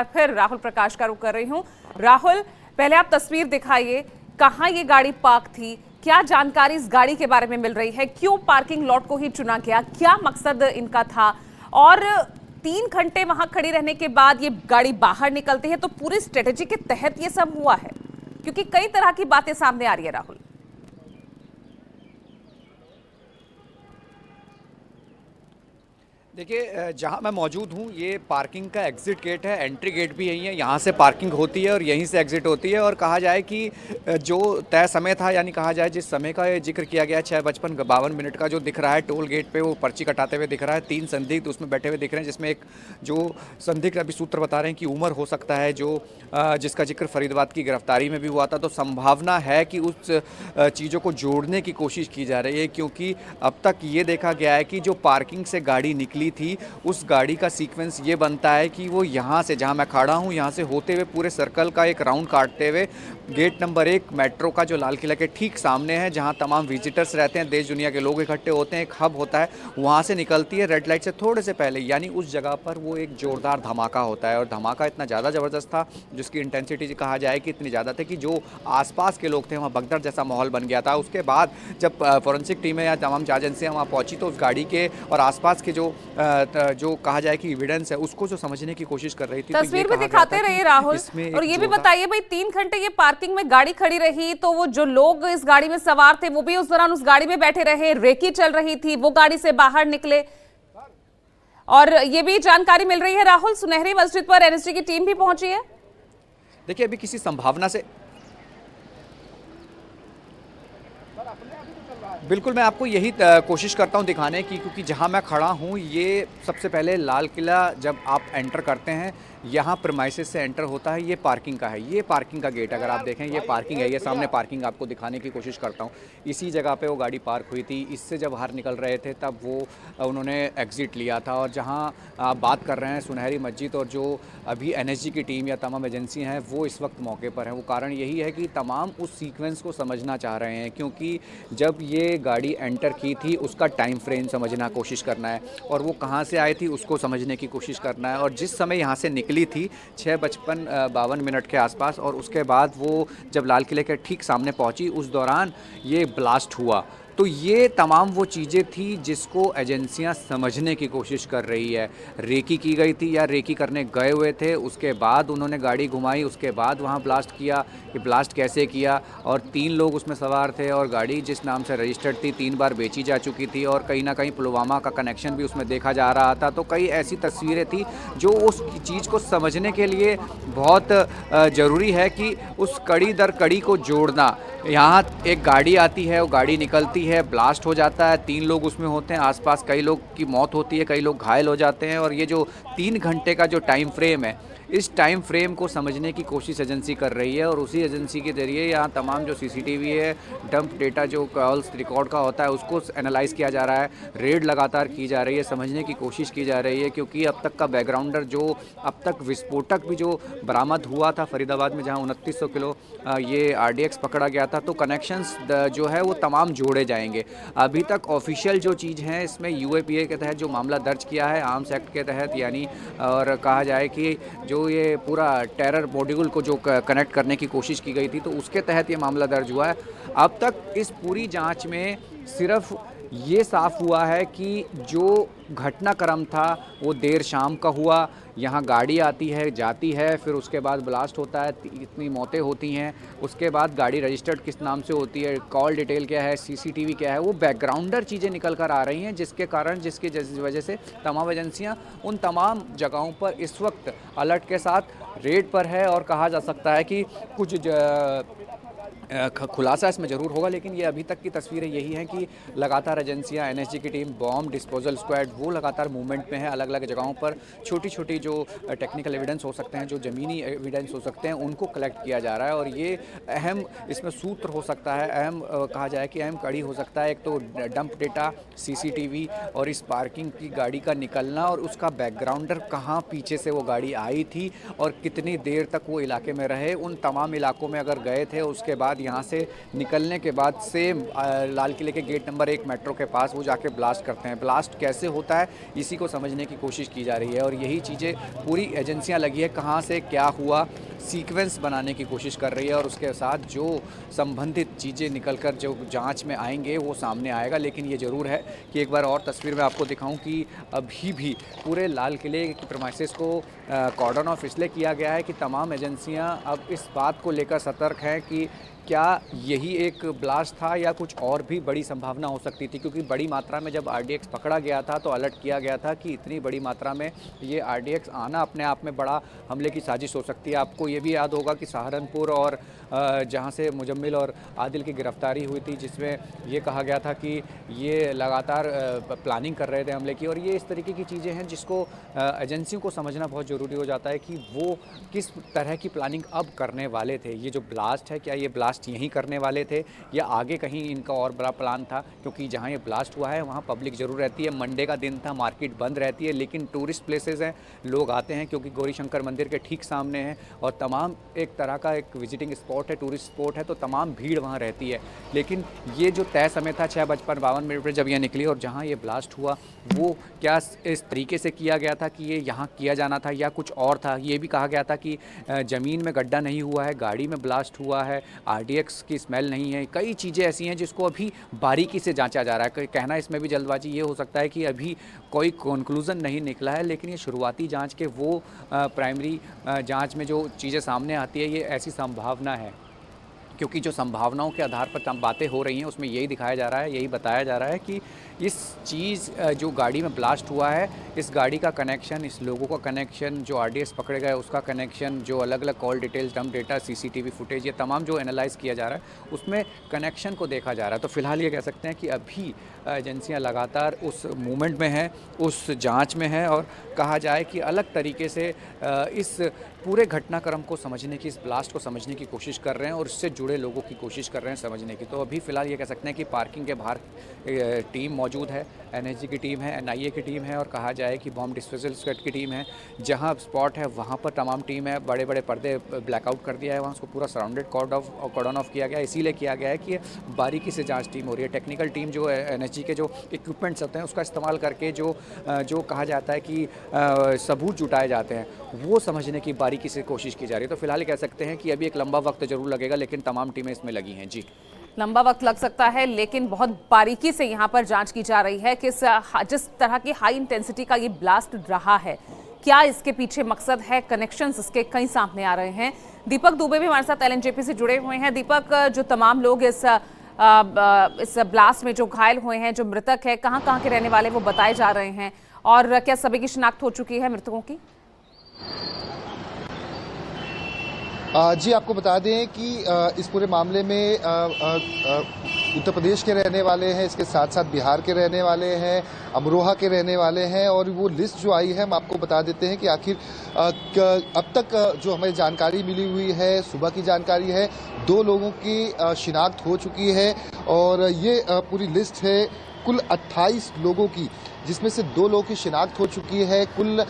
फिर राहुल प्रकाश का रुख कर रही हूँ। राहुल, पहले आप तस्वीर दिखाइए, कहाँ ये गाड़ी पार्क थी, क्या जानकारी इस गाड़ी के बारे में मिल रही है, क्यों पार्किंग लॉट को ही चुना गया, क्या मकसद इनका था, और 3 घंटे वहां खड़ी रहने के बाद ये गाड़ी बाहर निकलती है, तो पूरी स्ट्रेटेजी के तहत ये सब हुआ है? क्योंकि कई तरह की बातें सामने आ रही है राहुल। देखिए, जहाँ मैं मौजूद हूँ ये पार्किंग का एग्ज़िट गेट है, एंट्री गेट भी यही है, यहाँ से पार्किंग होती है और यहीं से एग्ज़िट होती है। और कहा जाए कि जो तय समय था, यानी कहा जाए जिस समय का ये जिक्र किया गया 6:52 का जो दिख रहा है टोल गेट पे, वो पर्ची कटाते हुए दिख रहा है। 3 संदिग्ध उसमें बैठे हुए दिख रहे हैं, जिसमें एक जो संदिग्ध अभी सूत्र बता रहे हैं कि उमर हो सकता है, जो जिसका जिक्र फरीदाबाद की गिरफ्तारी में भी हुआ था। तो संभावना है कि उस चीज़ों को जोड़ने की कोशिश की जा रही है, क्योंकि अब तक ये देखा गया है कि जो पार्किंग से गाड़ी निकली थी, उस गाड़ी का सीक्वेंस ये बनता है कि वो यहाँ से, जहाँ मैं खड़ा हूँ, यहाँ से होते हुए पूरे सर्कल का एक राउंड काटते हुए गेट नंबर 1 मेट्रो का जो लाल किला के ठीक सामने है, जहाँ तमाम विजिटर्स रहते हैं, देश दुनिया के लोग इकट्ठे होते हैं, एक हब होता है, वहाँ से निकलती है रेड लाइट से थोड़े से पहले। यानी उस जगह पर वो एक ज़ोरदार धमाका होता है, और धमाका इतना ज़्यादा ज़बरदस्त था, जिसकी इंटेंसिटी कहा जाए कि इतनी ज़्यादा थी कि जो आसपास के लोग थे वहाँ भगदड़ जैसा माहौल बन गया था। उसके बाद जब फॉरेंसिक टीमें या तमाम जांच एजेंसियाँ वहाँ पहुँची, तो उस गाड़ी के और आसपास के जो कहा जाए कि एविडेंस है, उसको जो समझने की कोशिश कर रही थी। तस्वीर भी दिखाते रहिए राहुल, और ये भी बताइए भाई, 3 घंटे ये पार्किंग में गाड़ी खड़ी रही, तो वो जो लोग इस गाड़ी में सवार थे वो भी उस दौरान उस गाड़ी में बैठे रहे, रेकी चल रही थी, वो गाड़ी से बाहर निकले। और ये भी जानकारी मिल रही है राहुल, सुनहरी मस्जिद पर एनएसजी की टीम भी पहुंची है। देखिए, अभी किसी संभावना से बिल्कुल मैं आपको यही कोशिश करता हूं दिखाने की, क्योंकि जहां मैं खड़ा हूं ये सबसे पहले लाल किला जब आप एंटर करते हैं, यहाँ प्रीमाइसेस से एंटर होता है, ये पार्किंग का है, ये पार्किंग का गेट अगर आप देखें ये पार्किंग है, ये सामने पार्किंग आपको दिखाने की कोशिश करता हूँ। इसी जगह पे वो गाड़ी पार्क हुई थी, इससे जब बाहर निकल रहे थे तब वो उन्होंने एग्ज़िट लिया था। और जहाँ आप बात कर रहे हैं सुनहरी मस्जिद, और जो अभी एनएसजी की टीम या तमाम एजेंसियाँ हैं वो इस वक्त मौके पर हैं, वो कारण यही है कि तमाम उस सीक्वेंस को समझना चाह रहे हैं, क्योंकि जब ये गाड़ी एंटर की थी उसका टाइम फ्रेम समझना कोशिश करना है, और वो कहाँ से आई थी उसको समझने की कोशिश करना है। और जिस समय यहाँ से निकली थी 6:52 के आसपास, और उसके बाद वो जब लाल किले के ठीक सामने पहुंची, उस दौरान ये ब्लास्ट हुआ। तो ये तमाम वो चीज़ें थी जिसको एजेंसियां समझने की कोशिश कर रही है। रेकी की गई थी या रेकी करने गए हुए थे, उसके बाद उन्होंने गाड़ी घुमाई, उसके बाद वहाँ ब्लास्ट किया, कि ब्लास्ट कैसे किया। और 3 लोग उसमें सवार थे, और गाड़ी जिस नाम से रजिस्टर्ड थी 3 बार बेची जा चुकी थी, और कहीं ना कहीं पुलवामा का कनेक्शन भी उसमें देखा जा रहा था। तो कई ऐसी तस्वीरें थी जो उस चीज़ को समझने के लिए बहुत ज़रूरी है कि उस कड़ी दर कड़ी को जोड़ना। यहाँ एक गाड़ी आती है, वो गाड़ी निकलती है, ब्लास्ट हो जाता है, 3 लोग उसमें होते हैं, आसपास कई लोग की मौत होती है, कई लोग घायल हो जाते हैं। और ये जो 3 घंटे का जो टाइम फ्रेम है, इस टाइम फ्रेम को समझने की कोशिश एजेंसी कर रही है, और उसी एजेंसी के जरिए यहाँ तमाम जो सीसीटीवी है, डंप डेटा जो कॉल्स रिकॉर्ड का होता है, उसको एनालाइज किया जा रहा है, रेड लगातार की जा रही है, समझने की कोशिश की जा रही है। क्योंकि अब तक का बैकग्राउंडर, जो अब तक विस्फोटक भी जो बरामद हुआ था फरीदाबाद में, जहाँ 2900 किलो ये RDX पकड़ा गया था, तो कनेक्शंस जो है वो तमाम जोड़े जाएंगे। अभी तक ऑफिशियल जो चीज़ है, इसमें UAPA के तहत जो मामला दर्ज किया है, आर्म्स एक्ट के तहत, यानी और कहा जाए कि जो ये पूरा टेरर मॉड्यूल को जो कनेक्ट करने की कोशिश की गई थी, तो उसके तहत ये मामला दर्ज हुआ है। अब तक इस पूरी जांच में सिर्फ ये साफ हुआ है कि जो घटनाक्रम था वो देर शाम का हुआ, यहाँ गाड़ी आती है जाती है, फिर उसके बाद ब्लास्ट होता है, इतनी मौतें होती हैं, उसके बाद गाड़ी रजिस्टर्ड किस नाम से होती है, कॉल डिटेल क्या है, CCTV क्या है, वो बैकग्राउंडर चीज़ें निकल कर आ रही हैं, जिसके कारण जिसकी वजह से तमाम एजेंसियाँ उन तमाम जगहों पर इस वक्त अलर्ट के साथ रेड पर है। और कहा जा सकता है कि कुछ खुलासा इसमें ज़रूर होगा, लेकिन ये अभी तक की तस्वीरें यही हैं कि लगातार एजेंसियां, एनएसजी की टीम, बॉम्ब डिस्पोजल स्क्वाड, वो लगातार मूवमेंट में है। अलग अलग जगहों पर छोटी छोटी जो टेक्निकल एविडेंस हो सकते हैं, जो ज़मीनी एविडेंस हो सकते हैं, उनको कलेक्ट किया जा रहा है। और ये अहम इसमें सूत्र हो सकता है, अहम कहा जाए कि अहम कड़ी हो सकता है। एक तो डंप डेटा, CCTV, और इस पार्किंग की गाड़ी का निकलना, और उसका बैकग्राउंडर कहाँ पीछे से वो गाड़ी आई थी और कितनी देर तक वो इलाके में रहे, उन तमाम इलाकों में अगर गए थे, उसके बाद बाद यहाँ से निकलने के बाद सेम लाल किले के गेट नंबर 1 मेट्रो के पास वो जाके ब्लास्ट करते हैं। ब्लास्ट कैसे होता है इसी को समझने की कोशिश की जा रही है और यही चीज़ें पूरी एजेंसियां लगी है कहाँ से क्या हुआ सीक्वेंस बनाने की कोशिश कर रही है और उसके साथ जो संबंधित चीज़ें निकलकर जो जांच में आएंगे वो सामने आएगा। लेकिन ये ज़रूर है कि एक बार और तस्वीर में आपको दिखाऊं कि अभी भी पूरे लाल किले की प्रीमाइसेस को कॉर्डन ऑफ इसलिए किया गया है कि तमाम एजेंसियां अब इस बात को लेकर सतर्क हैं कि क्या यही एक ब्लास्ट था या कुछ और भी बड़ी संभावना हो सकती थी, क्योंकि बड़ी मात्रा में जब आरडीएक्स पकड़ा गया था तो अलर्ट किया गया था कि इतनी बड़ी मात्रा में ये आरडीएक्स आना अपने आप में बड़ा हमले की साजिश हो सकती है। आपको ये भी याद होगा कि सहारनपुर और जहां से मुजम्मिल और आदिल की गिरफ्तारी हुई थी जिसमें ये कहा गया था कि ये लगातार प्लानिंग कर रहे थे हमले की, और ये इस तरीके की चीज़ें हैं जिसको एजेंसियों को समझना बहुत ज़रूरी हो जाता है कि वो किस तरह की प्लानिंग अब करने वाले थे। ये जो ब्लास्ट है क्या ये ब्लास्ट यहीं करने वाले थे या आगे कहीं इनका और बड़ा प्लान था, क्योंकि जहां ये ब्लास्ट हुआ है वहां पब्लिक ज़रूर रहती है, मंडे का दिन था, मार्केट बंद रहती है, लेकिन टूरिस्ट प्लेसेस हैं, लोग आते हैं क्योंकि गौरी शंकर मंदिर के ठीक सामने है और तमाम एक तरह का एक विजिटिंग स्पॉट है, टूरिस्ट स्पॉट है, तो तमाम भीड़ वहाँ रहती है। लेकिन ये जो तय समय था 6:52 पर जब यह निकली और जहाँ ये ब्लास्ट हुआ वो क्या इस तरीके से किया गया था कि ये यहाँ किया जाना था या कुछ और था। ये भी कहा गया था कि ज़मीन में गड्ढा नहीं हुआ है, गाड़ी में ब्लास्ट हुआ है, आरडीएक्स की स्मेल नहीं है, कई चीज़ें ऐसी हैं जिसको अभी बारीकी से जांचा जा रहा है। कहना इसमें भी जल्दबाजी ये हो सकता है कि अभी कोई कंक्लूजन नहीं निकला है, लेकिन ये शुरुआती जांच के वो प्राइमरी जांच में जो चीज़ें सामने आती है ये ऐसी संभावना है, क्योंकि जो संभावनाओं के आधार पर बातें हो रही हैं उसमें यही दिखाया जा रहा है, यही बताया जा रहा है कि इस चीज़ जो गाड़ी में ब्लास्ट हुआ है, इस गाड़ी का कनेक्शन, इस लोगों का कनेक्शन, जो आरडीएक्स पकड़े गए उसका कनेक्शन, जो अलग अलग call details, dump data, CCTV footage, ये तमाम जो एनालाइज़ किया जा रहा है उसमें कनेक्शन को देखा जा रहा है। तो फिलहाल ये कह सकते हैं कि अभी एजेंसियाँ लगातार उस मूवमेंट में हैं, उस जाँच में हैं और कहा जाए कि अलग तरीके से इस पूरे घटनाक्रम को समझने की, इस ब्लास्ट को समझने की कोशिश कर रहे हैं और उससे जुड़े लोगों की कोशिश कर रहे हैं समझने की। तो अभी फ़िलहाल ये कह सकते हैं कि पार्किंग के बाहर टीम मौजूद है, एनएसजी की टीम है, एनआईए की टीम है और कहा जाए कि बॉम्ब डिस्पोजल स्क्वाड की टीम है। जहां स्पॉट है वहां पर तमाम टीम है, बड़े बड़े पर्दे ब्लैकआउट कर दिया है, वहां उसको पूरा सराउंडेड कॉर्डन ऑफ किया गया है। इसीलिए किया गया है कि बारीकी से जाँच टीम हो रही है। टेक्निकल टीम जो एनएसजी के जो इक्विपमेंट्स होते हैं उसका इस्तेमाल करके जो कहा जाता है कि सबूत जुटाए जाते हैं वो समझने की बारीकी से कोशिश की जा रही है। तो फिलहाल कह सकते हैं कि अभी एक लंबा वक्त जरूर लगेगा, लेकिन तमाम टीमें इसमें लगी हैं। जी, लंबा वक्त लग सकता है, लेकिन बहुत बारीकी से यहाँ पर जांच की जा रही है कि जिस तरह की हाई इंटेंसिटी का ये ब्लास्ट रहा है, क्या इसके पीछे मकसद है, कनेक्शंस इसके कई सामने आ रहे हैं। दीपक दुबे भी हमारे साथ एलएनजेपी से जुड़े हुए हैं। दीपक, जो तमाम लोग इस ब्लास्ट में जो घायल हुए हैं, जो मृतक है, कहाँ कहाँ के रहने वाले वो बताए जा रहे हैं और क्या सभी की शिनाख्त हो चुकी है मृतकों की? जी, आपको बता दें कि इस पूरे मामले में उत्तर प्रदेश के रहने वाले हैं, इसके साथ साथ बिहार के रहने वाले हैं, अमरोहा के रहने वाले हैं और वो लिस्ट जो आई है हम आपको बता देते हैं कि आखिर अब तक जो हमें जानकारी मिली हुई है, सुबह की जानकारी है, 2 लोगों की शिनाख्त हो चुकी है और ये पूरी लिस्ट है कुल 28 लोगों की, जिसमें से 2 लोगों की शिनाख्त हो चुकी है। कुल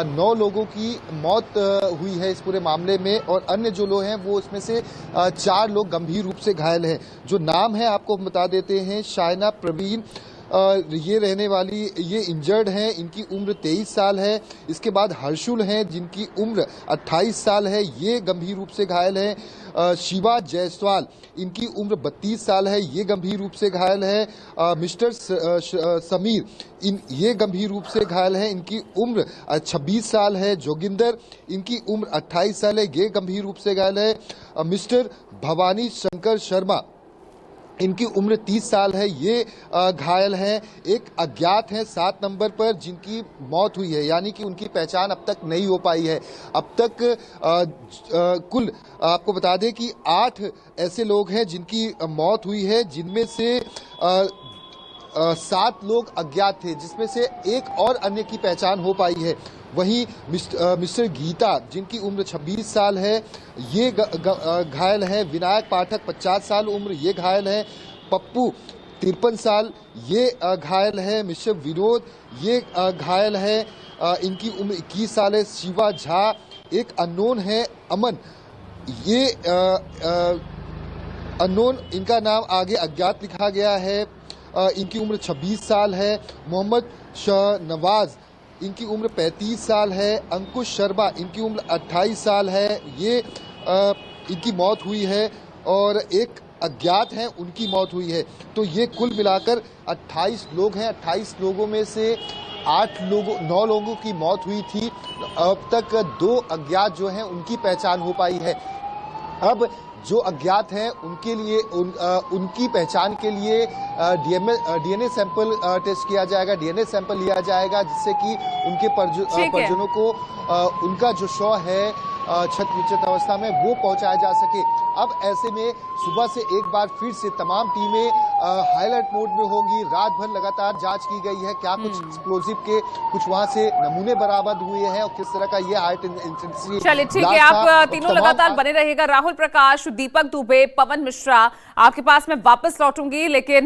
9 लोगों की मौत हुई है इस पूरे मामले में और अन्य जो लोग हैं वो इसमें से 4 लोग गंभीर रूप से घायल हैं। जो नाम है आपको बता देते हैं, शायना प्रवीण, ये रहने वाली, ये इंजर्ड हैं, इनकी उम्र 23 साल है। इसके बाद हर्षुल हैं जिनकी उम्र 28 साल है, ये गंभीर रूप से घायल हैं। शिवा जायसवाल, इनकी उम्र 32 साल है, ये गंभीर रूप से घायल है। मिस्टर समीर, ये गंभीर रूप से घायल है, इनकी उम्र 26 साल है। जोगिंदर, इनकी उम्र 28 साल है, ये गंभीर रूप से घायल है। मिस्टर भवानी शंकर शर्मा, इनकी उम्र 30 साल है, ये घायल हैं। एक अज्ञात है 7 नंबर पर जिनकी मौत हुई है, यानी कि उनकी पहचान अब तक नहीं हो पाई है। अब तक कुल आपको बता दें कि 8 ऐसे लोग हैं जिनकी मौत हुई है, जिनमें से 7 लोग अज्ञात थे, जिसमें से एक और अन्य की पहचान हो पाई है। वहीं मिस्टर गीता, जिनकी उम्र 26 साल है, ये घायल है। विनायक पाठक 50 साल उम्र, ये घायल है। पप्पू 53 साल, ये घायल है। मिस्टर विनोद, ये घायल है, इनकी उम्र 21 साल है। शिवा झा, एक अननोन है। अमन, ये अननोन, इनका नाम आगे अज्ञात लिखा गया है। इनकी उम्र 26 साल है। मोहम्मद शाहनवाज, इनकी उम्र 35 साल है। अंकुश शर्मा, इनकी उम्र 28 साल है। ये इनकी मौत हुई है और एक अज्ञात हैं, उनकी मौत हुई है। तो ये कुल मिलाकर 28 लोग हैं। 28 लोगों में से 9 लोगों की मौत हुई थी। अब तक 2 अज्ञात जो हैं उनकी पहचान हो पाई है। अब जो अज्ञात हैं उनके लिए उनकी पहचान के लिए डीएनए सैंपल टेस्ट किया जाएगा, डीएनए सैंपल लिया जाएगा, जिससे कि उनके परिजनों को उनका जो शव है छत विचेत अवस्था में वो पहुंचाया जा सके। अब ऐसे में सुबह से एक बार फिर से तमाम टीमें हाई अलर्ट मोड में होगी। रात भर लगातार जांच की गई है, क्या कुछ एक्सप्लोजिव के कुछ वहां से नमूने बरामद हुए हैं और किस तरह का ये हाई इंटेंसिटी। चलिए ठीक है, आप तीनों लगातार बने रहिएगा। राहुल प्रकाश, दीपक दुबे, पवन मिश्रा, आपके पास मैं वापस लौटूंगी, लेकिन